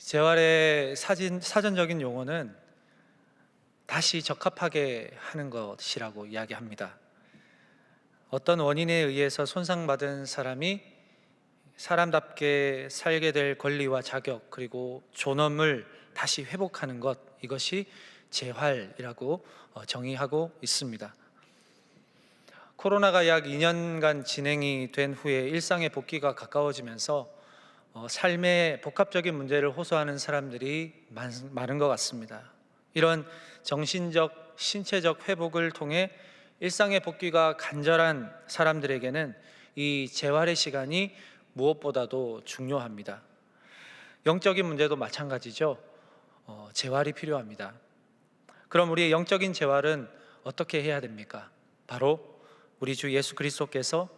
재활의 사전적인 용어는 다시 적합하게 하는 것이라고 이야기합니다. 어떤 원인에 의해서 손상받은 사람이 사람답게 살게 될 권리와 자격, 그리고 존엄을 다시 회복하는 것, 이것이 재활이라고 정의하고 있습니다. 코로나가 약 2년간 진행이 된 후에 일상의 복귀가 가까워지면서 삶의 복합적인 문제를 호소하는 사람들이 많은 것 같습니다. 이런 정신적, 신체적 회복을 통해 일상의 복귀가 간절한 사람들에게는 이 재활의 시간이 무엇보다도 중요합니다. 영적인 문제도 마찬가지죠. 재활이 필요합니다. 그럼 우리의 영적인 재활은 어떻게 해야 됩니까? 바로 우리 주 예수 그리스도께서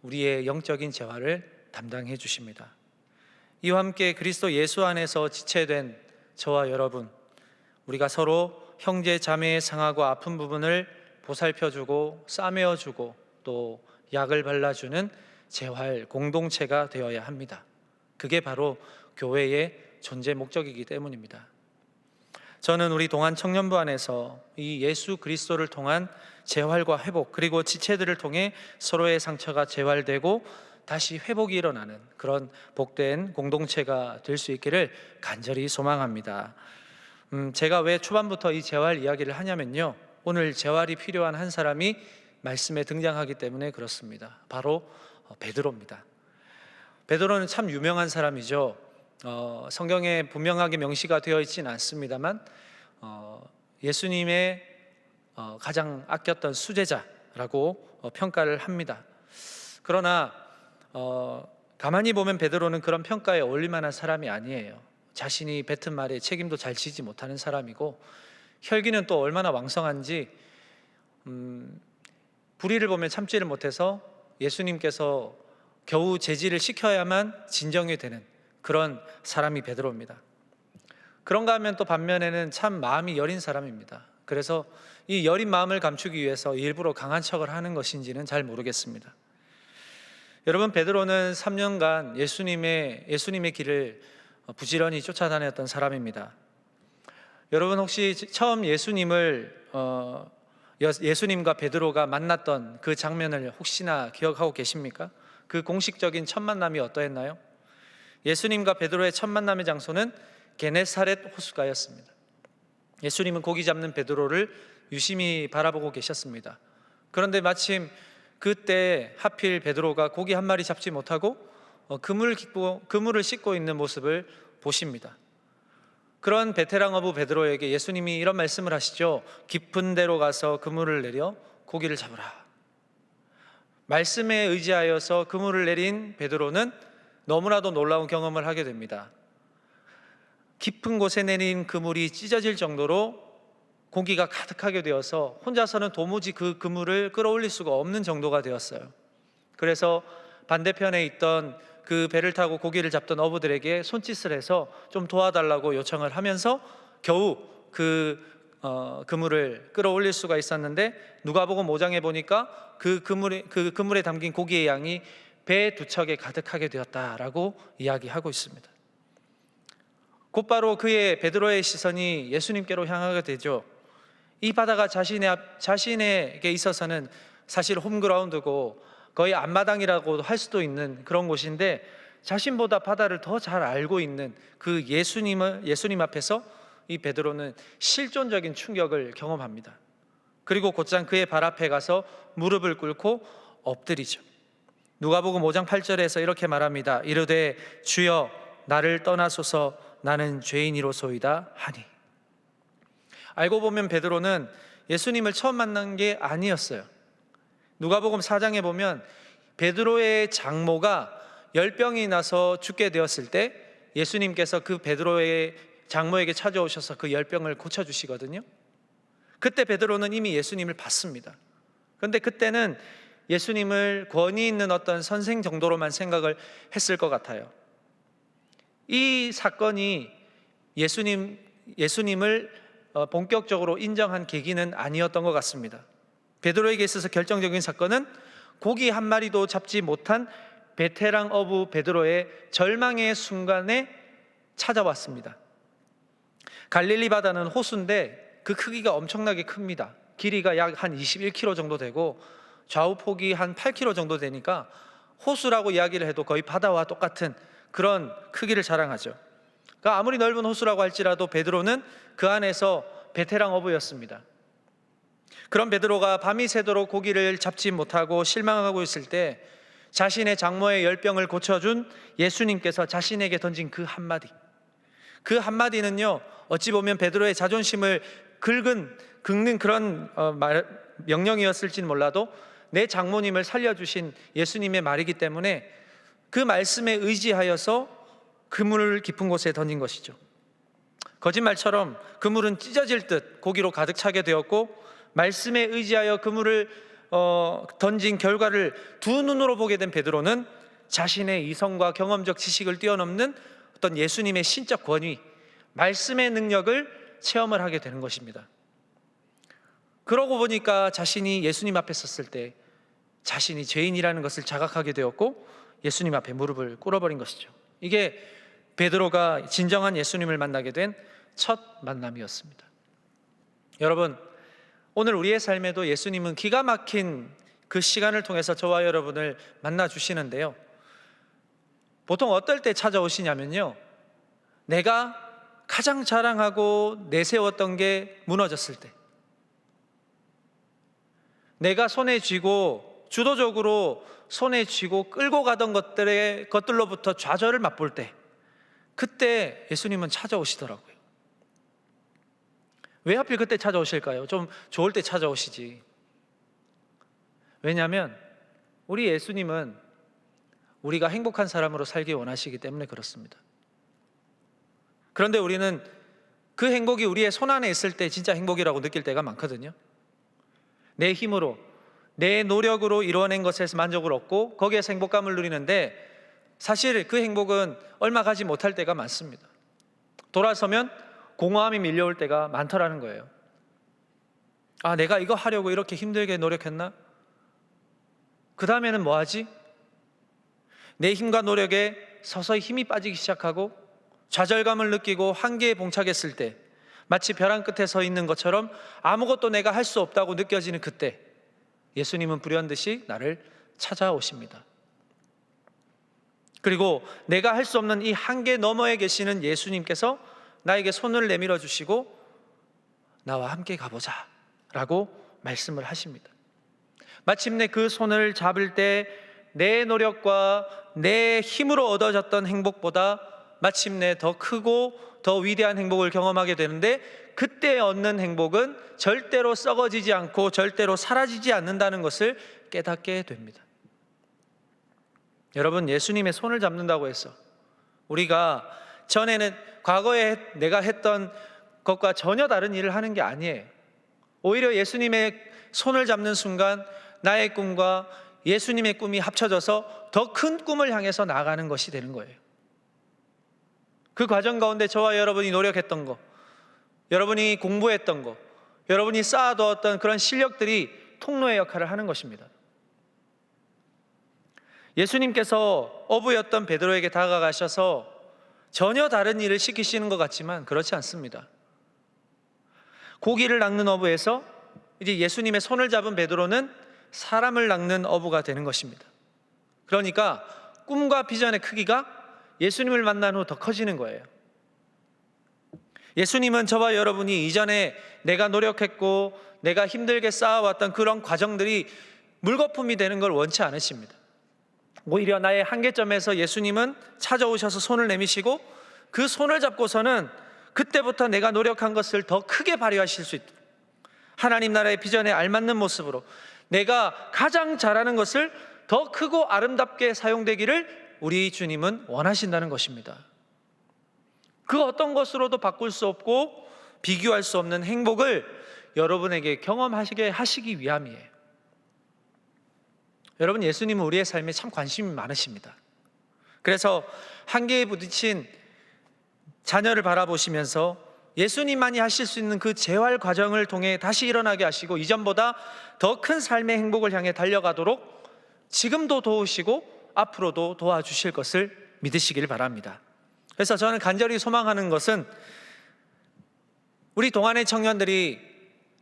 우리의 영적인 재활을 담당해 주십니다. 이와 함께 그리스도 예수 안에서 지체된 저와 여러분, 우리가 서로 형제 자매의 상하고 아픈 부분을 보살펴주고 싸매어주고 또 약을 발라주는 재활 공동체가 되어야 합니다. 그게 바로 교회의 존재 목적이기 때문입니다. 저는 우리 동안 청년부 안에서 이 예수 그리스도를 통한 재활과 회복, 그리고 지체들을 통해 서로의 상처가 재활되고 다시 회복이 일어나는 그런 복된 공동체가 될 수 있기를 간절히 소망합니다. 제가 왜 초반부터 이 재활 이야기를 하냐면요, 오늘 재활이 필요한 한 사람이 말씀에 등장하기 때문에 그렇습니다. 바로 베드로입니다. 베드로는 참 유명한 사람이죠. 성경에 분명하게 명시가 되어 있지는 않습니다만 예수님의 가장 아꼈던 수제자라고 평가를 합니다. 그러나 가만히 보면 베드로는 그런 평가에 어울릴 만한 사람이 아니에요. 자신이 뱉은 말에 책임도 잘 지지 못하는 사람이고, 혈기는 또 얼마나 왕성한지 불의를 보면 참지를 못해서 예수님께서 겨우 제지를 시켜야만 진정이 되는 그런 사람이 베드로입니다. 그런가 하면 또 반면에는 참 마음이 여린 사람입니다. 그래서 이 여린 마음을 감추기 위해서 일부러 강한 척을 하는 것인지는 잘 모르겠습니다. 여러분, 베드로는 3년간 예수님의 길을 부지런히 쫓아다녔던 사람입니다. 여러분, 혹시 처음 예수님과 베드로가 만났던 그 장면을 혹시나 기억하고 계십니까? 그 공식적인 첫 만남이 어떠했나요? 예수님과 베드로의 첫 만남의 장소는 게네사렛 호수가였습니다. 예수님은 고기 잡는 베드로를 유심히 바라보고 계셨습니다. 그런데 마침 그때 하필 베드로가 고기 한 마리 잡지 못하고 그물을 씻고 있는 모습을 보십니다. 그런 베테랑 어부 베드로에게 예수님이 이런 말씀을 하시죠. 깊은 데로 가서 그물을 내려 고기를 잡으라. 말씀에 의지하여서 그물을 내린 베드로는 너무나도 놀라운 경험을 하게 됩니다. 깊은 곳에 내린 그물이 찢어질 정도로 고기가 가득하게 되어서 혼자서는 도무지 그 그물을 끌어올릴 수가 없는 정도가 되었어요. 그래서 반대편에 있던 그 배를 타고 고기를 잡던 어부들에게 손짓을 해서 좀 도와달라고 요청을 하면서 겨우 그물을 끌어올릴 수가 있었는데, 누가복음 5장에 보니까 그 그물에 담긴 고기의 양이 배 2척에 가득하게 되었다라고 이야기하고 있습니다. 곧바로 베드로의 시선이 예수님께로 향하게 되죠. 이 바다가 자신에게 있어서는 사실 홈그라운드고 거의 앞마당이라고 할 수도 있는 그런 곳인데, 자신보다 바다를 더 잘 알고 있는 그 예수님 앞에서 이 베드로는 실존적인 충격을 경험합니다. 그리고 곧장 그의 발 앞에 가서 무릎을 꿇고 엎드리죠. 누가복음 5장 8절에서 이렇게 말합니다. 이르되 주여 나를 떠나소서 나는 죄인이로소이다 하니. 알고 보면 베드로는 예수님을 처음 만난 게 아니었어요. 누가복음 4장에 보면 베드로의 장모가 열병이 나서 죽게 되었을 때 예수님께서 그 베드로의 장모에게 찾아오셔서 그 열병을 고쳐주시거든요. 그때 베드로는 이미 예수님을 봤습니다. 그런데 그때는 예수님을 권위 있는 어떤 선생 정도로만 생각을 했을 것 같아요. 이 사건이 예수님을 본격적으로 인정한 계기는 아니었던 것 같습니다. 베드로에게 있어서 결정적인 사건은 고기 한 마리도 잡지 못한 베테랑 어부 베드로의 절망의 순간에 찾아왔습니다. 갈릴리 바다는 호수인데 그 크기가 엄청나게 큽니다. 길이가 약 한 21km 정도 되고 좌우 폭이 한 8km 정도 되니까 호수라고 이야기를 해도 거의 바다와 똑같은 그런 크기를 자랑하죠. 그러니까 아무리 넓은 호수라고 할지라도 베드로는 그 안에서 베테랑 어부였습니다. 그런 베드로가 밤이 새도록 고기를 잡지 못하고 실망하고 있을 때 자신의 장모의 열병을 고쳐준 예수님께서 자신에게 던진 그 한마디는요, 어찌 보면 베드로의 자존심을 긁는 그런 명령이었을지는 몰라도 내 장모님을 살려주신 예수님의 말이기 때문에 그 말씀에 의지하여서 그물을 깊은 곳에 던진 것이죠. 거짓말처럼 그물은 찢어질 듯 고기로 가득 차게 되었고, 말씀에 의지하여 그물을 던진 결과를 두 눈으로 보게 된 베드로는 자신의 이성과 경험적 지식을 뛰어넘는 어떤 예수님의 신적 권위, 말씀의 능력을 체험을 하게 되는 것입니다. 그러고 보니까 자신이 예수님 앞에 섰을 때 자신이 죄인이라는 것을 자각하게 되었고 예수님 앞에 무릎을 꿇어버린 것이죠. 이게 베드로가 진정한 예수님을 만나게 된 첫 만남이었습니다. 여러분, 오늘 우리의 삶에도 예수님은 기가 막힌 그 시간을 통해서 저와 여러분을 만나 주시는데요, 보통 어떨 때 찾아오시냐면요, 내가 가장 자랑하고 내세웠던 게 무너졌을 때, 내가 손에 쥐고 주도적으로 손에 쥐고 끌고 가던 것들로부터 좌절을 맛볼 때, 그때 예수님은 찾아오시더라고요. 왜 하필 그때 찾아오실까요? 좀 좋을 때 찾아오시지. 왜냐하면 우리 예수님은 우리가 행복한 사람으로 살기 원하시기 때문에 그렇습니다. 그런데 우리는 그 행복이 우리의 손 안에 있을 때 진짜 행복이라고 느낄 때가 많거든요. 내 힘으로, 내 노력으로 이루어낸 것에서 만족을 얻고 거기에서 행복감을 누리는데, 사실 그 행복은 얼마 가지 못할 때가 많습니다. 돌아서면 공허함이 밀려올 때가 많더라는 거예요. 아, 내가 이거 하려고 이렇게 힘들게 노력했나? 그 다음에는 뭐 하지? 내 힘과 노력에 서서히 힘이 빠지기 시작하고 좌절감을 느끼고 한계에 봉착했을 때, 마치 벼랑 끝에 서 있는 것처럼 아무것도 내가 할 수 없다고 느껴지는 그때 예수님은 불현듯이 나를 찾아오십니다. 그리고 내가 할 수 없는 이 한계 너머에 계시는 예수님께서 나에게 손을 내밀어 주시고 나와 함께 가보자 라고 말씀을 하십니다. 마침내 그 손을 잡을 때 내 노력과 내 힘으로 얻어졌던 행복보다 마침내 더 크고 더 위대한 행복을 경험하게 되는데, 그때 얻는 행복은 절대로 썩어지지 않고 절대로 사라지지 않는다는 것을 깨닫게 됩니다. 여러분, 예수님의 손을 잡는다고 해서 우리가 전에는 과거에 내가 했던 것과 전혀 다른 일을 하는 게 아니에요. 오히려 예수님의 손을 잡는 순간 나의 꿈과 예수님의 꿈이 합쳐져서 더 큰 꿈을 향해서 나아가는 것이 되는 거예요. 그 과정 가운데 저와 여러분이 노력했던 거, 여러분이 공부했던 거, 여러분이 쌓아두었던 그런 실력들이 통로의 역할을 하는 것입니다. 예수님께서 어부였던 베드로에게 다가가셔서 전혀 다른 일을 시키시는 것 같지만 그렇지 않습니다. 고기를 낚는 어부에서 이제 예수님의 손을 잡은 베드로는 사람을 낚는 어부가 되는 것입니다. 그러니까 꿈과 비전의 크기가 예수님을 만난 후 더 커지는 거예요. 예수님은 저와 여러분이 이전에 내가 노력했고 내가 힘들게 쌓아왔던 그런 과정들이 물거품이 되는 걸 원치 않으십니다. 오히려 나의 한계점에서 예수님은 찾아오셔서 손을 내미시고 그 손을 잡고서는 그때부터 내가 노력한 것을 더 크게 발휘하실 수 있도록, 하나님 나라의 비전에 알맞는 모습으로 내가 가장 잘하는 것을 더 크고 아름답게 사용되기를 우리 주님은 원하신다는 것입니다. 그 어떤 것으로도 바꿀 수 없고 비교할 수 없는 행복을 여러분에게 경험하시게 하시기 위함이에요. 여러분, 예수님은 우리의 삶에 참 관심이 많으십니다. 그래서 한계에 부딪힌 자녀를 바라보시면서 예수님만이 하실 수 있는 그 재활 과정을 통해 다시 일어나게 하시고 이전보다 더 큰 삶의 행복을 향해 달려가도록 지금도 도우시고 앞으로도 도와주실 것을 믿으시길 바랍니다. 그래서 저는 간절히 소망하는 것은 우리 동안의 청년들이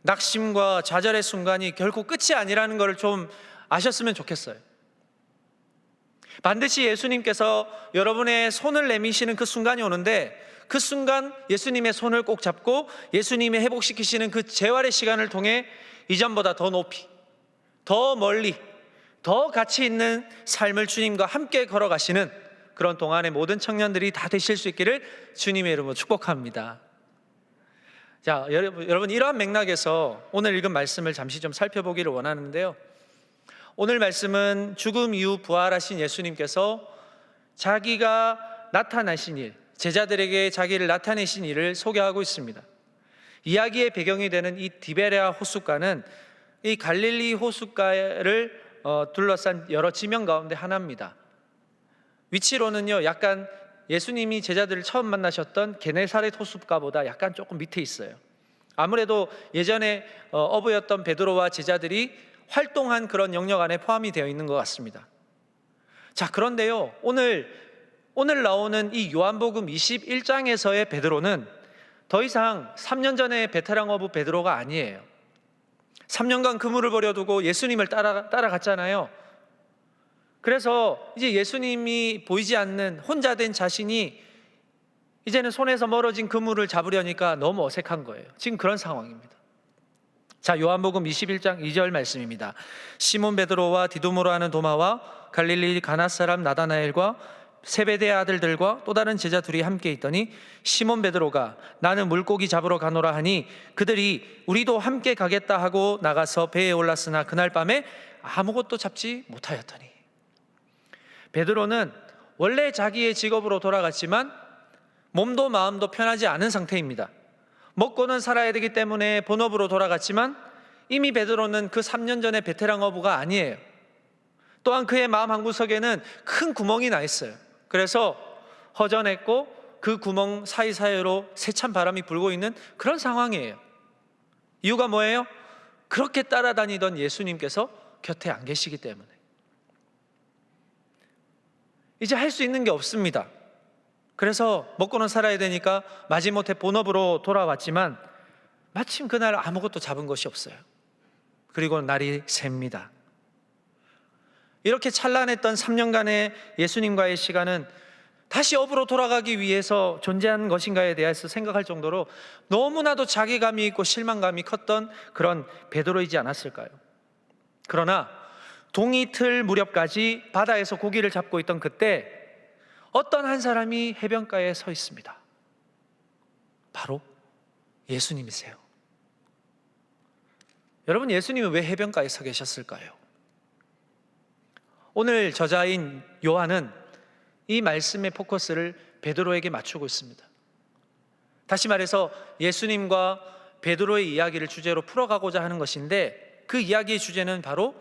낙심과 좌절의 순간이 결코 끝이 아니라는 것을 좀 아셨으면 좋겠어요. 반드시 예수님께서 여러분의 손을 내미시는 그 순간이 오는데, 그 순간 예수님의 손을 꼭 잡고 예수님이 회복시키시는 그 재활의 시간을 통해 이전보다 더 높이, 더 멀리, 더 가치 있는 삶을 주님과 함께 걸어가시는 그런 동안의 모든 청년들이 다 되실 수 있기를 주님의 이름으로 축복합니다. 자, 여러분 이러한 맥락에서 오늘 읽은 말씀을 잠시 좀 살펴보기를 원하는데요, 오늘 말씀은 죽음 이후 부활하신 예수님께서 자기가 나타나신 일, 제자들에게 자기를 나타내신 일을 소개하고 있습니다. 이야기의 배경이 되는 이 디베레아 호숫가는 이 갈릴리 호숫가를 둘러싼 여러 지명 가운데 하나입니다. 위치로는요, 약간 예수님이 제자들을 처음 만나셨던 게네사렛 호숫가보다 약간 조금 밑에 있어요. 아무래도 예전에 어부였던 베드로와 제자들이 활동한 그런 영역 안에 포함이 되어 있는 것 같습니다. 자, 그런데요, 오늘 나오는 이 요한복음 21장에서의 베드로는 더 이상 3년 전의 베테랑 어부 베드로가 아니에요. 3년간 그물을 버려두고 예수님을 따라갔잖아요. 그래서 이제 예수님이 보이지 않는 혼자 된 자신이 이제는 손에서 멀어진 그물을 잡으려니까 너무 어색한 거예요. 지금 그런 상황입니다. 자, 요한복음 21장 2절 말씀입니다. 시몬 베드로와 디두모로 하는 도마와 갈릴리 가나 사람 나다나엘과 세베대의 아들들과 또 다른 제자 둘이 함께 있더니 시몬 베드로가 나는 물고기 잡으러 가노라 하니 그들이 우리도 함께 가겠다 하고 나가서 배에 올랐으나 그날 밤에 아무것도 잡지 못하였더니. 베드로는 원래 자기의 직업으로 돌아갔지만 몸도 마음도 편하지 않은 상태입니다. 먹고는 살아야 되기 때문에 본업으로 돌아갔지만 이미 베드로는 그 3년 전의 베테랑 어부가 아니에요. 또한 그의 마음 한구석에는 큰 구멍이 나 있어요. 그래서 허전했고 그 구멍 사이사이로 세찬 바람이 불고 있는 그런 상황이에요. 이유가 뭐예요? 그렇게 따라다니던 예수님께서 곁에 안 계시기 때문에. 이제 할 수 있는 게 없습니다. 그래서 먹고는 살아야 되니까 마지못해 본업으로 돌아왔지만 마침 그날 아무것도 잡은 것이 없어요. 그리고 날이 셉니다. 이렇게 찬란했던 3년간의 예수님과의 시간은 다시 업으로 돌아가기 위해서 존재한 것인가에 대해서 생각할 정도로 너무나도 자괴감이 있고 실망감이 컸던 그런 베드로이지 않았을까요? 그러나 동이틀 무렵까지 바다에서 고기를 잡고 있던 그때 어떤 한 사람이 해변가에 서 있습니다. 바로 예수님이세요. 여러분, 예수님이 왜 해변가에 서 계셨을까요? 오늘 저자인 요한은 이 말씀의 포커스를 베드로에게 맞추고 있습니다. 다시 말해서 예수님과 베드로의 이야기를 주제로 풀어가고자 하는 것인데, 그 이야기의 주제는 바로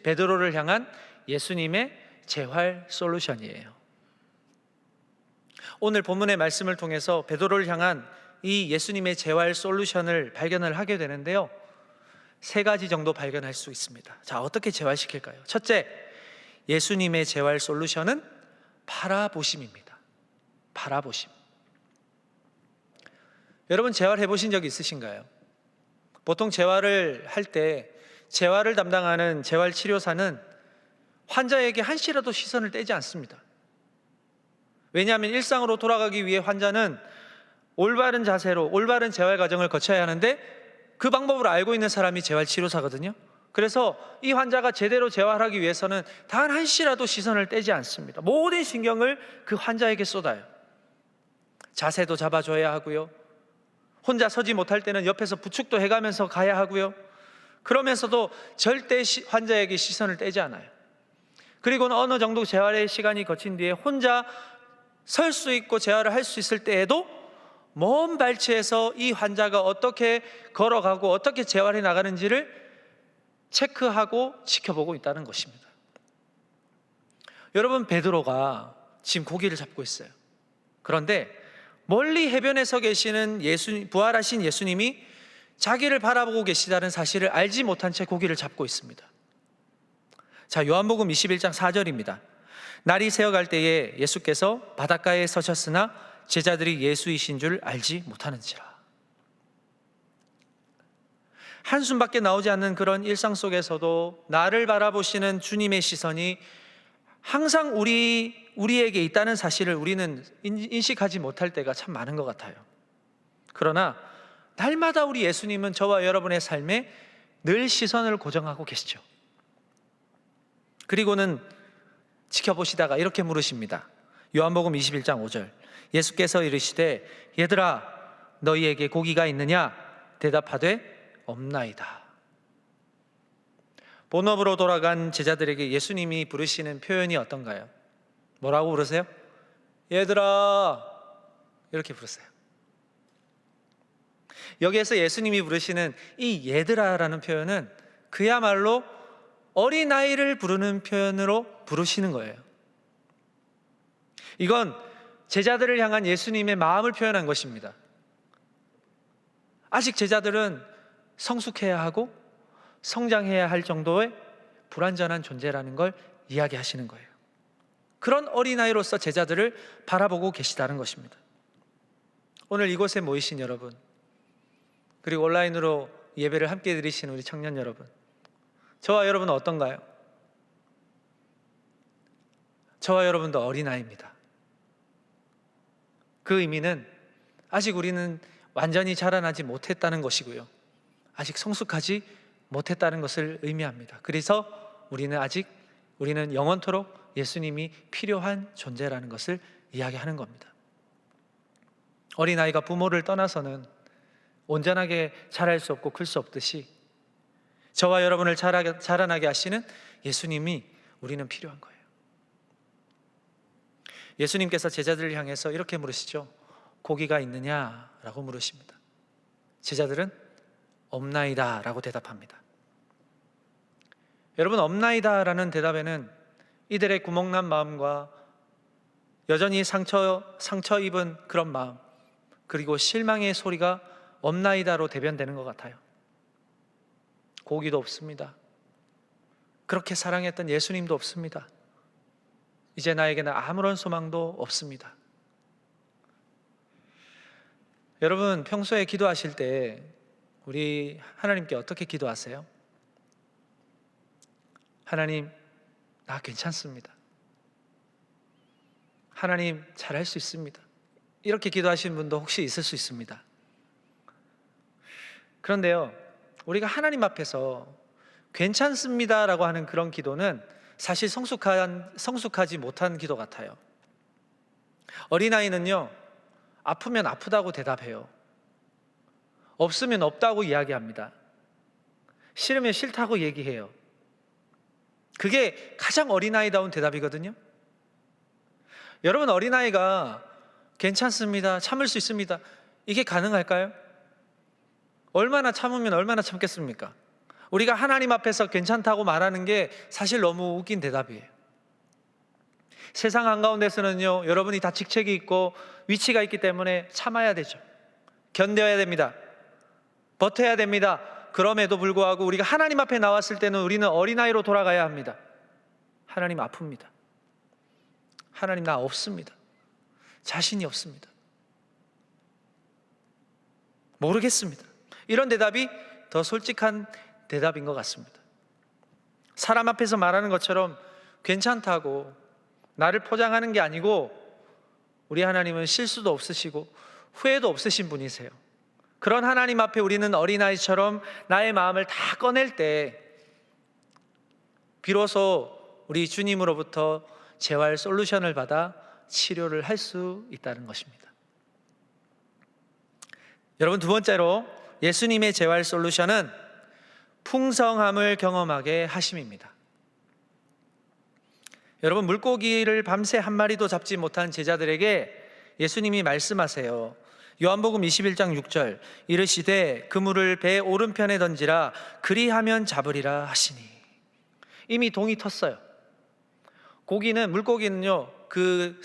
베드로를 향한 예수님의 재활 솔루션이에요. 오늘 본문의 말씀을 통해서 베드로를 향한 이 예수님의 재활 솔루션을 발견을 하게 되는데요, 3가지 정도 발견할 수 있습니다. 자, 어떻게 재활시킬까요? 첫째, 예수님의 재활 솔루션은 바라보심입니다. 바라보심. 여러분, 재활해 보신 적 있으신가요? 보통 재활을 할 때 재활을 담당하는 재활치료사는 환자에게 한시라도 시선을 떼지 않습니다. 왜냐하면 일상으로 돌아가기 위해 환자는 올바른 자세로 올바른 재활 과정을 거쳐야 하는데 그 방법을 알고 있는 사람이 재활치료사거든요. 그래서 이 환자가 제대로 재활하기 위해서는 단 한시라도 시선을 떼지 않습니다. 모든 신경을 그 환자에게 쏟아요. 자세도 잡아줘야 하고요, 혼자 서지 못할 때는 옆에서 부축도 해가면서 가야 하고요, 그러면서도 절대 환자에게 시선을 떼지 않아요. 그리고는 어느 정도 재활의 시간이 거친 뒤에 혼자 설 수 있고 재활을 할 수 있을 때에도 먼 발치에서 이 환자가 어떻게 걸어가고 어떻게 재활해 나가는지를 체크하고 지켜보고 있다는 것입니다. 여러분, 베드로가 지금 고기를 잡고 있어요. 그런데 멀리 해변에 서 계시는 부활하신 예수님이 자기를 바라보고 계시다는 사실을 알지 못한 채 고기를 잡고 있습니다. 자, 요한복음 21장 4절입니다. 날이 새어갈 때에 예수께서 바닷가에 서셨으나 제자들이 예수이신 줄 알지 못하는지라. 한숨밖에 나오지 않는 그런 일상 속에서도 나를 바라보시는 주님의 시선이 항상 우리에게 있다는 사실을 우리는 인식하지 못할 때가 참 많은 것 같아요. 그러나 날마다 우리 예수님은 저와 여러분의 삶에 늘 시선을 고정하고 계시죠. 그리고는 지켜보시다가 이렇게 물으십니다. 요한복음 21장 5절. 예수께서 이르시되 얘들아 너희에게 고기가 있느냐? 대답하되 없나이다. 본업으로 돌아간 제자들에게 예수님이 부르시는 표현이 어떤가요? 뭐라고 부르세요? 얘들아, 이렇게 부르세요. 여기에서 예수님이 부르시는 이 얘들아라는 표현은 그야말로 어린아이를 부르는 표현으로 부르시는 거예요. 이건 제자들을 향한 예수님의 마음을 표현한 것입니다. 아직 제자들은 성숙해야 하고 성장해야 할 정도의 불완전한 존재라는 걸 이야기하시는 거예요. 그런 어린아이로서 제자들을 바라보고 계시다는 것입니다. 오늘 이곳에 모이신 여러분, 그리고 온라인으로 예배를 함께 드리신 우리 청년 여러분, 저와 여러분은 어떤가요? 저와 여러분도 어린아이입니다. 그 의미는 아직 우리는 완전히 자라나지 못했다는 것이고요, 아직 성숙하지 못했다는 것을 의미합니다. 그래서 우리는 영원토록 예수님이 필요한 존재라는 것을 이야기하는 겁니다. 어린아이가 부모를 떠나서는 온전하게 자랄 수 없고 클 수 없듯이 저와 여러분을 자라나게 하시는 예수님이 우리는 필요한 거예요. 예수님께서 제자들을 향해서 이렇게 물으시죠. 고기가 있느냐라고 물으십니다. 제자들은 없나이다 라고 대답합니다. 여러분, 없나이다 라는 대답에는 이들의 구멍난 마음과 여전히 상처 입은 그런 마음, 그리고 실망의 소리가 없나이다로 대변되는 것 같아요. 고기도 없습니다. 그렇게 사랑했던 예수님도 없습니다. 이제 나에게는 아무런 소망도 없습니다. 여러분, 평소에 기도하실 때 우리 하나님께 어떻게 기도하세요? 하나님, 나 괜찮습니다. 하나님, 잘할 수 있습니다. 이렇게 기도하시는 분도 혹시 있을 수 있습니다. 그런데요, 우리가 하나님 앞에서 괜찮습니다라고 하는 그런 기도는 사실 성숙하지 못한 기도 같아요. 어린아이는요, 아프면 아프다고 대답해요. 없으면 없다고 이야기합니다. 싫으면 싫다고 얘기해요. 그게 가장 어린아이다운 대답이거든요. 여러분, 어린아이가 괜찮습니다, 참을 수 있습니다, 이게 가능할까요? 얼마나 참으면 얼마나 참겠습니까? 우리가 하나님 앞에서 괜찮다고 말하는 게 사실 너무 웃긴 대답이에요. 세상 한가운데서는요, 여러분이 다 직책이 있고 위치가 있기 때문에 참아야 되죠. 견뎌야 됩니다. 버텨야 됩니다. 그럼에도 불구하고 우리가 하나님 앞에 나왔을 때는 우리는 어린아이로 돌아가야 합니다. 하나님 아픕니다. 하나님 나 없습니다. 자신이 없습니다. 모르겠습니다. 이런 대답이 더 솔직한 대답인 것 같습니다. 사람 앞에서 말하는 것처럼 괜찮다고 나를 포장하는 게 아니고, 우리 하나님은 실수도 없으시고 후회도 없으신 분이세요. 그런 하나님 앞에 우리는 어린아이처럼 나의 마음을 다 꺼낼 때 비로소 우리 주님으로부터 재활 솔루션을 받아 치료를 할 수 있다는 것입니다. 여러분, 두 번째로 예수님의 재활 솔루션은 풍성함을 경험하게 하심입니다. 여러분, 물고기를 밤새 한 마리도 잡지 못한 제자들에게 예수님이 말씀하세요. 요한복음 21장 6절. 이르시되 그물을 배 오른편에 던지라, 그리하면 잡으리라 하시니. 이미 동이 텄어요. 물고기는요, 그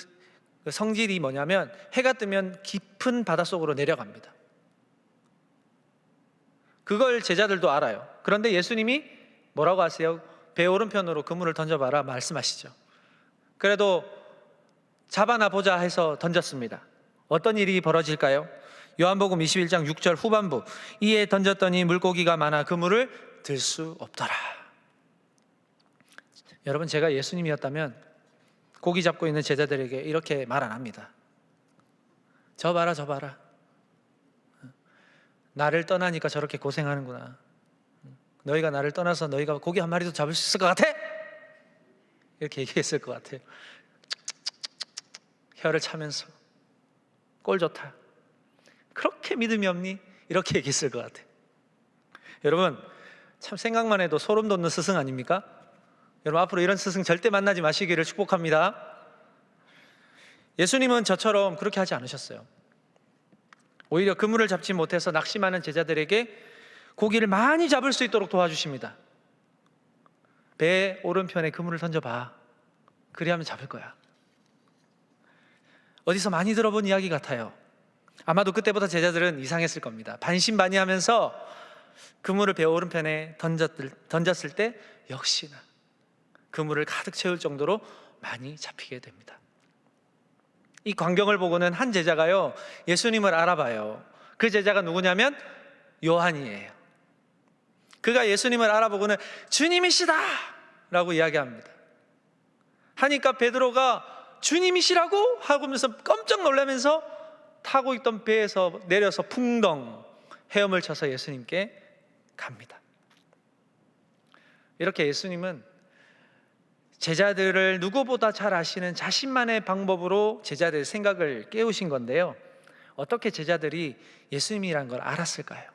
성질이 뭐냐면 해가 뜨면 깊은 바닷속으로 내려갑니다. 그걸 제자들도 알아요. 그런데 예수님이 뭐라고 하세요? 배 오른편으로 그물을 던져봐라 말씀하시죠. 그래도 잡아나 보자 해서 던졌습니다. 어떤 일이 벌어질까요? 요한복음 21장 6절 후반부, 이에 던졌더니 물고기가 많아 그물을 들 수 없더라. 여러분, 제가 예수님이었다면 고기 잡고 있는 제자들에게 이렇게 말 안 합니다. 저 봐라, 저 봐라. 나를 떠나니까 저렇게 고생하는구나. 너희가 나를 떠나서 너희가 고기 한 마리도 잡을 수 있을 것 같아? 이렇게 얘기했을 것 같아요. 혀를 차면서 꼴 좋다. 그렇게 믿음이 없니? 이렇게 얘기했을 것 같아요. 여러분, 참 생각만 해도 소름 돋는 스승 아닙니까? 여러분, 앞으로 이런 스승 절대 만나지 마시기를 축복합니다. 예수님은 저처럼 그렇게 하지 않으셨어요. 오히려 그물을 잡지 못해서 낙심하는 제자들에게 고기를 많이 잡을 수 있도록 도와주십니다. 배 오른편에 그물을 던져봐. 그리하면 잡을 거야. 어디서 많이 들어본 이야기 같아요. 아마도 그때부터 제자들은 이상했을 겁니다. 반신반의하면서 그물을 배 오른편에 던졌을 때 역시나 그물을 가득 채울 정도로 많이 잡히게 됩니다. 이 광경을 보고는 한 제자가요, 예수님을 알아봐요. 그 제자가 누구냐면 요한이에요. 그가 예수님을 알아보고는 주님이시다 라고 이야기합니다. 하니까 베드로가 주님이시라고 하면서 깜짝 놀라면서 타고 있던 배에서 내려서 풍덩 헤엄을 쳐서 예수님께 갑니다. 이렇게 예수님은 제자들을 누구보다 잘 아시는 자신만의 방법으로 제자들의 생각을 깨우신 건데요, 어떻게 제자들이 예수님이란 걸 알았을까요?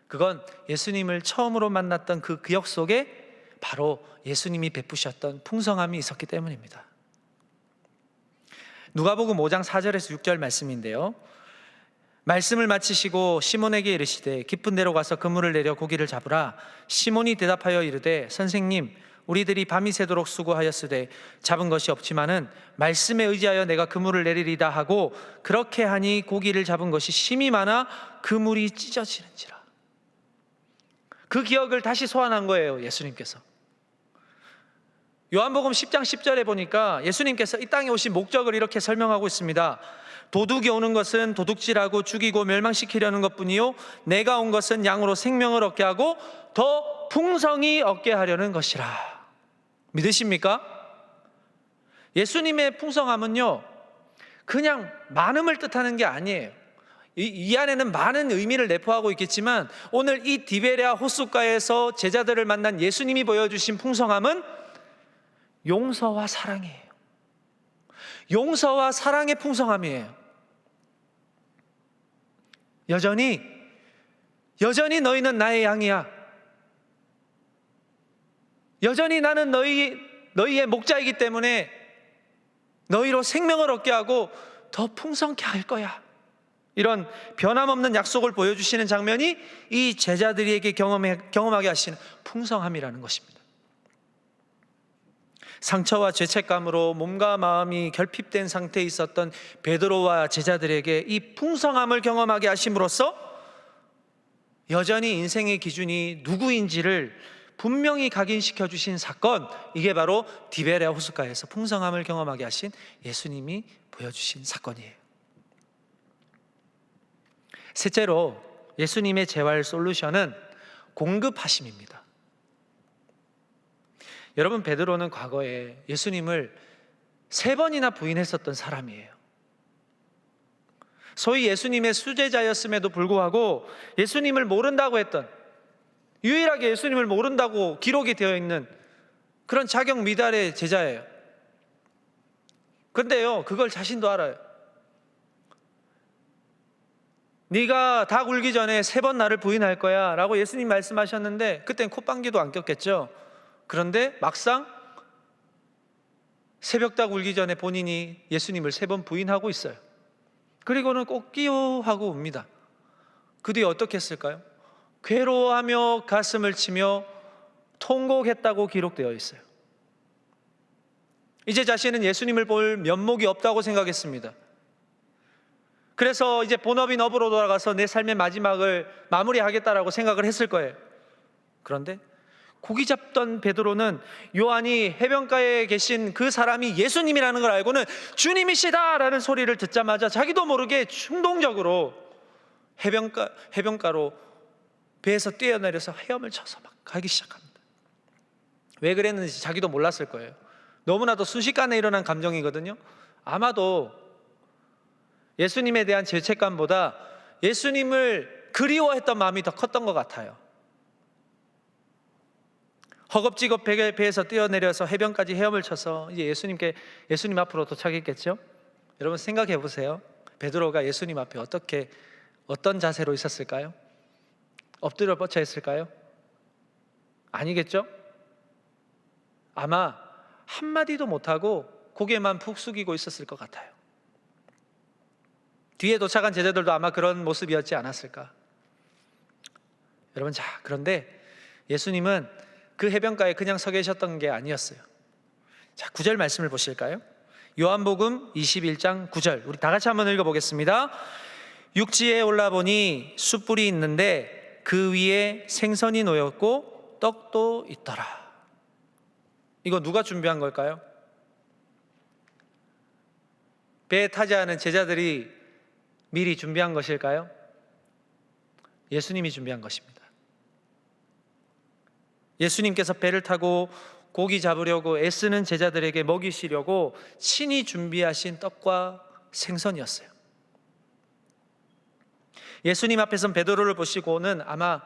그건 예수님을 처음으로 만났던 그 기억 속에 바로 예수님이 베푸셨던 풍성함이 있었기 때문입니다. 누가복음 5장 4절에서 6절 말씀인데요, 말씀을 마치시고 시몬에게 이르시되 깊은 데로 가서 그물을 내려 고기를 잡으라. 시몬이 대답하여 이르되 선생님, 우리들이 밤이 새도록 수고하였으되 잡은 것이 없지만은 말씀에 의지하여 내가 그물을 내리리다 하고 그렇게 하니 고기를 잡은 것이 심이 많아 그물이 찢어지는지라. 그 기억을 다시 소환한 거예요, 예수님께서. 요한복음 10장 10절에 보니까 예수님께서 이 땅에 오신 목적을 이렇게 설명하고 있습니다. 도둑이 오는 것은 도둑질하고 죽이고 멸망시키려는 것뿐이요 내가 온 것은 양으로 생명을 얻게 하고 더 풍성히 얻게 하려는 것이라. 믿으십니까? 예수님의 풍성함은요 그냥 많음을 뜻하는 게 아니에요. 이 안에는 많은 의미를 내포하고 있겠지만 오늘 이 디베랴 호숫가에서 제자들을 만난 예수님이 보여주신 풍성함은 용서와 사랑이에요. 용서와 사랑의 풍성함이에요. 여전히 너희는 나의 양이야. 여전히 나는 너희의 목자이기 때문에 너희로 생명을 얻게 하고 더 풍성케 할 거야. 이런 변함없는 약속을 보여주시는 장면이 이 제자들에게 경험하게 하시는 풍성함이라는 것입니다. 상처와 죄책감으로 몸과 마음이 결핍된 상태에 있었던 베드로와 제자들에게 이 풍성함을 경험하게 하심으로써 여전히 인생의 기준이 누구인지를 분명히 각인시켜 주신 사건, 이게 바로 디베랴 호숫가에서 풍성함을 경험하게 하신 예수님이 보여주신 사건이에요. 셋째로 예수님의 재활 솔루션은 공급하심입니다. 여러분, 베드로는 과거에 예수님을 3번이나 부인했었던 사람이에요. 소위 예수님의 수제자였음에도 불구하고 예수님을 모른다고 했던, 유일하게 예수님을 모른다고 기록이 되어 있는 그런 자격 미달의 제자예요. 근데요, 그걸 자신도 알아요. 네가 닭 울기 전에 3번 나를 부인할 거야 라고 예수님 말씀하셨는데 그땐 콧방귀도 안 꼈겠죠. 그런데 막상 새벽닭 울기 전에 본인이 예수님을 3번 부인하고 있어요. 그리고는 꼭 끼요하고 웁니다. 그 뒤에 어떻게 했을까요? 괴로워하며 가슴을 치며 통곡했다고 기록되어 있어요. 이제 자신은 예수님을 볼 면목이 없다고 생각했습니다. 그래서 이제 본업인 업으로 돌아가서 내 삶의 마지막을 마무리하겠다라고 생각을 했을 거예요. 그런데 고기 잡던 베드로는 요한이 해변가에 계신 그 사람이 예수님이라는 걸 알고는 주님이시다라는 소리를 듣자마자 자기도 모르게 충동적으로 해변가로 배에서 뛰어내려서 헤엄을 쳐서 막 가기 시작합니다. 왜 그랬는지 자기도 몰랐을 거예요. 너무나도 순식간에 일어난 감정이거든요. 아마도 예수님에 대한 죄책감보다 예수님을 그리워했던 마음이 더 컸던 것 같아요. 허겁지겁 배에서 뛰어내려서 해변까지 헤엄을 쳐서 이제 예수님 앞으로 도착했겠죠. 여러분 생각해 보세요. 베드로가 예수님 앞에 어떤 자세로 있었을까요? 엎드려 뻗쳐 있을까요? 아니겠죠? 아마 한마디도 못하고 고개만 푹 숙이고 있었을 것 같아요. 뒤에 도착한 제자들도 아마 그런 모습이었지 않았을까. 여러분, 그런데 예수님은 그 해변가에 그냥 서 계셨던 게 아니었어요. 9절 말씀을 보실까요? 요한복음 21장 9절, 우리 다 같이 한번 읽어보겠습니다. 육지에 올라보니 숯불이 있는데 그 위에 생선이 놓였고 떡도 있더라. 이거 누가 준비한 걸까요? 배에 타지 않은 제자들이 미리 준비한 것일까요? 예수님이 준비한 것입니다. 예수님께서 배를 타고 고기 잡으려고 애쓰는 제자들에게 먹이시려고 친히 준비하신 떡과 생선이었어요. 예수님 앞에선 베드로를 보시고는 아마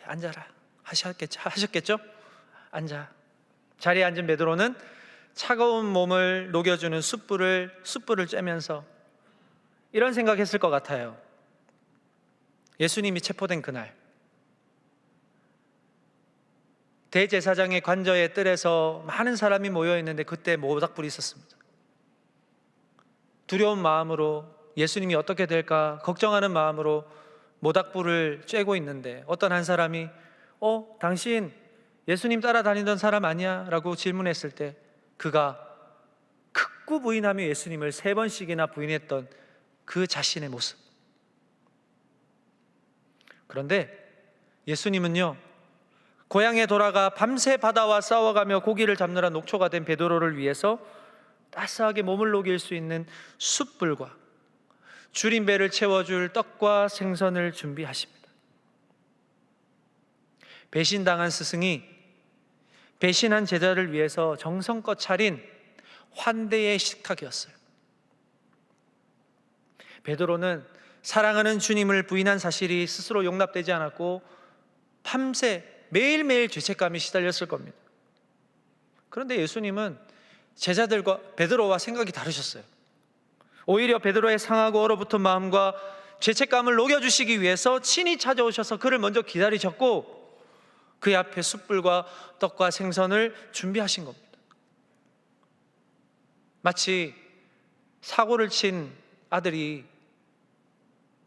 앉아라 하셨겠죠? 앉아. 자리에 앉은 베드로는 차가운 몸을 녹여주는 숯불을 쬐면서 이런 생각했을 것 같아요. 예수님이 체포된 그날, 대제사장의 관저의 뜰에서 많은 사람이 모여 있는데 그때 모닥불이 있었습니다. 두려운 마음으로 예수님이 어떻게 될까 걱정하는 마음으로 모닥불을 쬐고 있는데 어떤 한 사람이 당신 예수님 따라다니던 사람 아니야? 라고 질문했을 때 그가 극구 부인하며 예수님을 3번씩이나 부인했던 그 자신의 모습. 그런데 예수님은요, 고향에 돌아가 밤새 바다와 싸워가며 고기를 잡느라 녹초가 된 베드로를 위해서 따스하게 몸을 녹일 수 있는 숯불과 줄인 배를 채워줄 떡과 생선을 준비하십니다. 배신당한 스승이 배신한 제자를 위해서 정성껏 차린 환대의 식탁이었어요. 베드로는 사랑하는 주님을 부인한 사실이 스스로 용납되지 않았고 밤새 매일매일 죄책감이 시달렸을 겁니다. 그런데 예수님은 제자들과 베드로와 생각이 다르셨어요. 오히려 베드로의 상하고 얼어붙은 마음과 죄책감을 녹여주시기 위해서 친히 찾아오셔서 그를 먼저 기다리셨고 그의 앞에 숯불과 떡과 생선을 준비하신 겁니다. 마치 사고를 친 아들이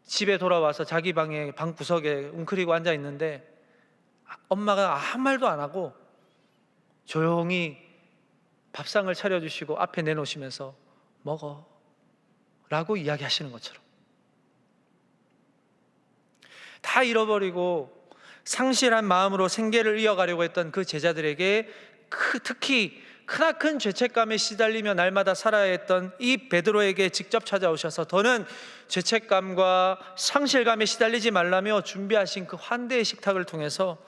집에 돌아와서 자기 방에 방 구석에 웅크리고 앉아 있는데 엄마가 아무 말도 안 하고 조용히 밥상을 차려주시고 앞에 내놓으시면서 먹어 라고 이야기하시는 것처럼 다 잃어버리고 상실한 마음으로 생계를 이어가려고 했던 그 제자들에게 특히 크나큰 죄책감에 시달리며 날마다 살아야 했던 이 베드로에게 직접 찾아오셔서 더는 죄책감과 상실감에 시달리지 말라며 준비하신 그 환대의 식탁을 통해서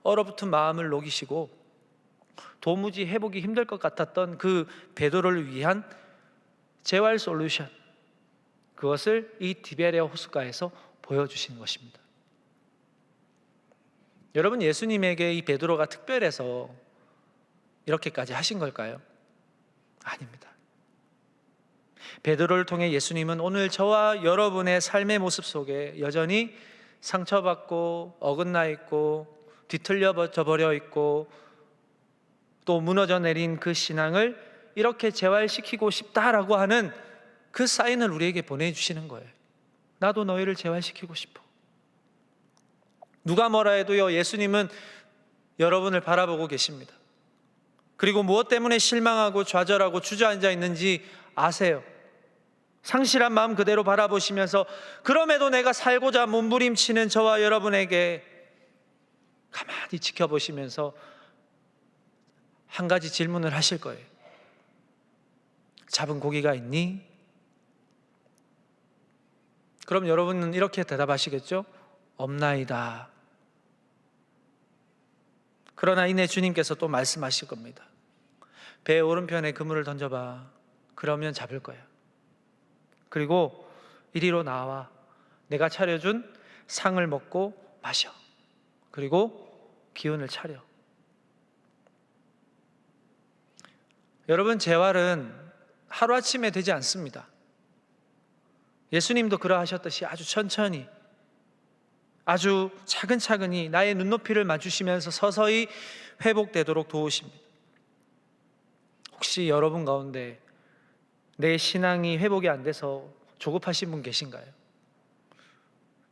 얼어붙은 마음을 녹이시고 도무지 해보기 힘들 것 같았던 그 베드로를 위한 재활 솔루션, 그것을 이 디베레아 호숫가에서 보여주시는 것입니다. 여러분, 예수님에게 이 베드로가 특별해서 이렇게까지 하신 걸까요? 아닙니다. 베드로를 통해 예수님은 오늘 저와 여러분의 삶의 모습 속에 여전히 상처받고 어긋나 있고 뒤틀려져 버려 있고 또 무너져 내린 그 신앙을 이렇게 재활시키고 싶다라고 하는 그 사인을 우리에게 보내주시는 거예요. 나도 너희를 재활시키고 싶어. 누가 뭐라 해도요, 예수님은 여러분을 바라보고 계십니다. 그리고 무엇 때문에 실망하고 좌절하고 주저앉아 있는지 아세요. 상실한 마음 그대로 바라보시면서 그럼에도 내가 살고자 몸부림치는 저와 여러분에게 가만히 지켜보시면서 한 가지 질문을 하실 거예요. 잡은 고기가 있니? 그럼 여러분은 이렇게 대답하시겠죠? 없나이다. 그러나 이내 주님께서 또 말씀하실 겁니다. 배 오른편에 그물을 던져봐. 그러면 잡을 거야. 그리고 이리로 나와. 내가 차려준 상을 먹고 마셔. 그리고 기운을 차려. 여러분, 재활은 하루아침에 되지 않습니다. 예수님도 그러하셨듯이 아주 천천히, 아주 차근차근히 나의 눈높이를 맞추시면서 서서히 회복되도록 도우십니다. 혹시 여러분 가운데 내 신앙이 회복이 안 돼서 조급하신 분 계신가요?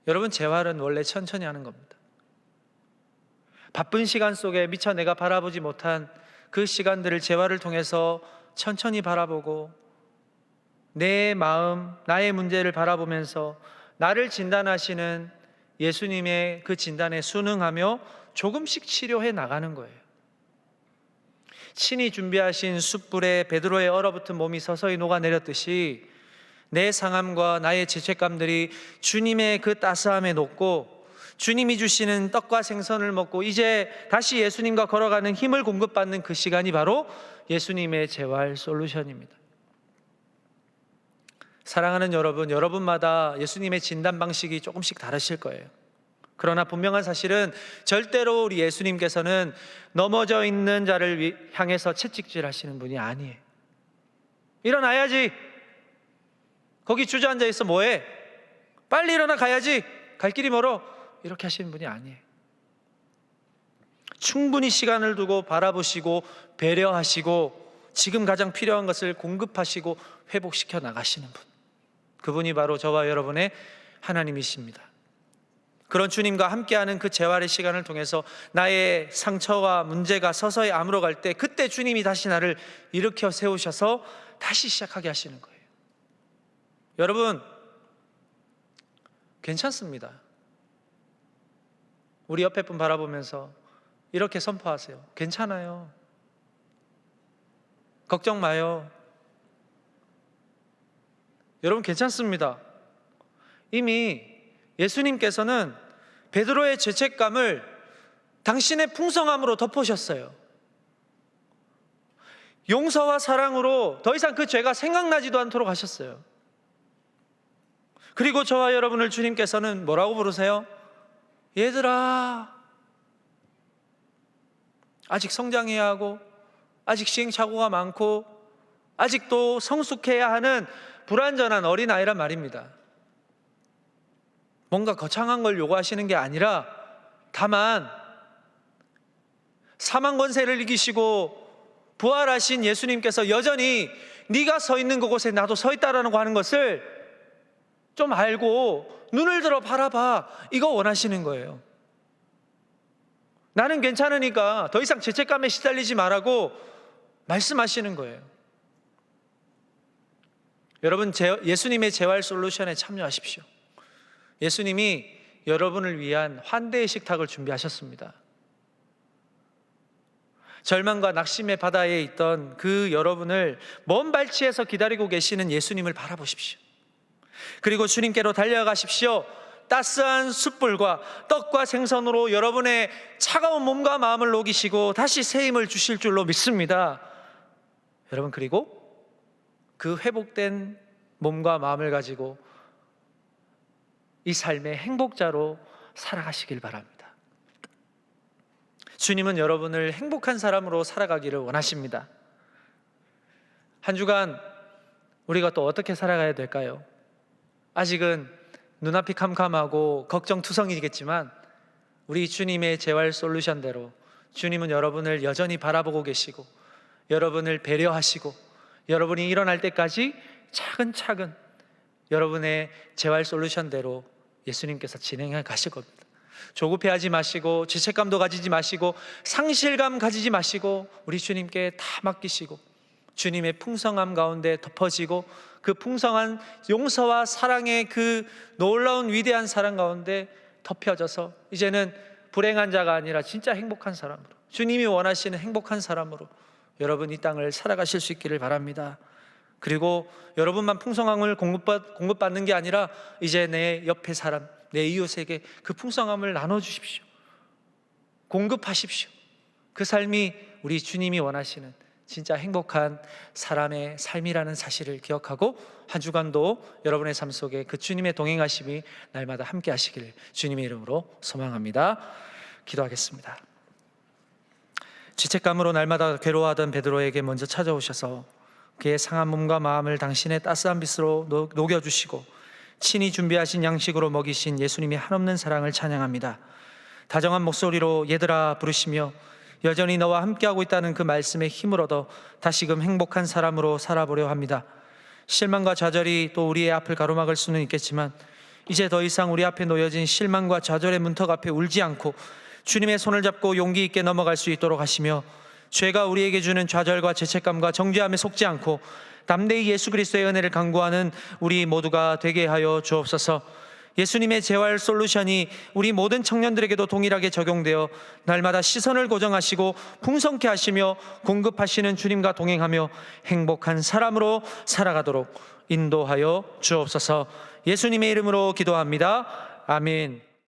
여러분, 재활은 원래 천천히 하는 겁니다. 바쁜 시간 속에 미처 내가 바라보지 못한 그 시간들을 재활을 통해서 천천히 바라보고 내 마음, 나의 문제를 바라보면서 나를 진단하시는 예수님의 그 진단에 순응하며 조금씩 치료해 나가는 거예요. 친히 준비하신 숯불에 베드로의 얼어붙은 몸이 서서히 녹아내렸듯이 내 상함과 나의 죄책감들이 주님의 그 따스함에 녹고 주님이 주시는 떡과 생선을 먹고 이제 다시 예수님과 걸어가는 힘을 공급받는 그 시간이 바로 예수님의 재활 솔루션입니다. 사랑하는 여러분, 여러분마다 예수님의 진단 방식이 조금씩 다르실 거예요. 그러나 분명한 사실은 절대로 우리 예수님께서는 넘어져 있는 자를 향해서 채찍질 하시는 분이 아니에요. 일어나야지. 거기 주저앉아 있어 뭐해? 빨리 일어나 가야지. 갈 길이 멀어. 이렇게 하시는 분이 아니에요. 충분히 시간을 두고 바라보시고 배려하시고 지금 가장 필요한 것을 공급하시고 회복시켜 나가시는 분, 그분이 바로 저와 여러분의 하나님이십니다. 그런 주님과 함께하는 그 재활의 시간을 통해서 나의 상처와 문제가 서서히 아물어갈 때 그때 주님이 다시 나를 일으켜 세우셔서 다시 시작하게 하시는 거예요. 여러분, 괜찮습니다. 우리 옆에 분 바라보면서 이렇게 선포하세요. 괜찮아요. 걱정 마요. 여러분, 괜찮습니다. 이미 예수님께서는 베드로의 죄책감을 당신의 풍성함으로 덮으셨어요. 용서와 사랑으로 더 이상 그 죄가 생각나지도 않도록 하셨어요. 그리고 저와 여러분을 주님께서는 뭐라고 부르세요? 얘들아, 아직 성장해야 하고 아직 시행착오가 많고 아직도 성숙해야 하는 불완전한 어린아이란 말입니다. 뭔가 거창한 걸 요구하시는 게 아니라 다만 사망 권세를 이기시고 부활하신 예수님께서 여전히 네가 서 있는 그곳에 나도 서 있다라는 거 하는 것을 좀 알고 눈을 들어 바라봐, 이거 원하시는 거예요. 나는 괜찮으니까 더 이상 죄책감에 시달리지 말라고 말씀하시는 거예요. 여러분, 예수님의 재활 솔루션에 참여하십시오. 예수님이 여러분을 위한 환대의 식탁을 준비하셨습니다. 절망과 낙심의 바다에 있던 그 여러분을 먼 발치에서 기다리고 계시는 예수님을 바라보십시오. 그리고 주님께로 달려가십시오. 따스한 숯불과 떡과 생선으로 여러분의 차가운 몸과 마음을 녹이시고 다시 새 힘을 주실 줄로 믿습니다. 여러분, 그리고 그 회복된 몸과 마음을 가지고 이 삶의 행복자로 살아가시길 바랍니다. 주님은 여러분을 행복한 사람으로 살아가기를 원하십니다. 한 주간 우리가 또 어떻게 살아가야 될까요? 아직은 눈앞이 캄캄하고 걱정투성이겠지만 우리 주님의 재활 솔루션대로 주님은 여러분을 여전히 바라보고 계시고 여러분을 배려하시고 여러분이 일어날 때까지 차근차근 여러분의 재활 솔루션대로 예수님께서 진행해 가실 겁니다. 조급해하지 마시고 죄책감도 가지지 마시고 상실감 가지지 마시고 우리 주님께 다 맡기시고 주님의 풍성함 가운데 덮어지고 그 풍성한 용서와 사랑의 그 놀라운 위대한 사랑 가운데 덮여져서 이제는 불행한 자가 아니라 진짜 행복한 사람으로, 주님이 원하시는 행복한 사람으로 여러분 이 땅을 살아가실 수 있기를 바랍니다. 그리고 여러분만 풍성함을 공급받는 게 아니라 이제 내 옆에 사람, 내 이웃에게 그 풍성함을 나눠주십시오. 공급하십시오. 그 삶이 우리 주님이 원하시는 진짜 행복한 사람의 삶이라는 사실을 기억하고 한 주간도 여러분의 삶 속에 그 주님의 동행하심이 날마다 함께 하시길 주님의 이름으로 소망합니다. 기도하겠습니다. 죄책감으로 날마다 괴로워하던 베드로에게 먼저 찾아오셔서 그의 상한 몸과 마음을 당신의 따스한 빛으로 녹여주시고 친히 준비하신 양식으로 먹이신 예수님의 한없는 사랑을 찬양합니다. 다정한 목소리로 얘들아 부르시며 여전히 너와 함께하고 있다는 그 말씀에 힘을 얻어 다시금 행복한 사람으로 살아보려 합니다. 실망과 좌절이 또 우리의 앞을 가로막을 수는 있겠지만 이제 더 이상 우리 앞에 놓여진 실망과 좌절의 문턱 앞에 울지 않고 주님의 손을 잡고 용기 있게 넘어갈 수 있도록 하시며 죄가 우리에게 주는 좌절과 죄책감과 정죄함에 속지 않고 담대히 예수 그리스도의 은혜를 강구하는 우리 모두가 되게 하여 주옵소서. 예수님의 재활 솔루션이 우리 모든 청년들에게도 동일하게 적용되어 날마다 시선을 고정하시고 풍성케 하시며 공급하시는 주님과 동행하며 행복한 사람으로 살아가도록 인도하여 주옵소서. 예수님의 이름으로 기도합니다. 아멘.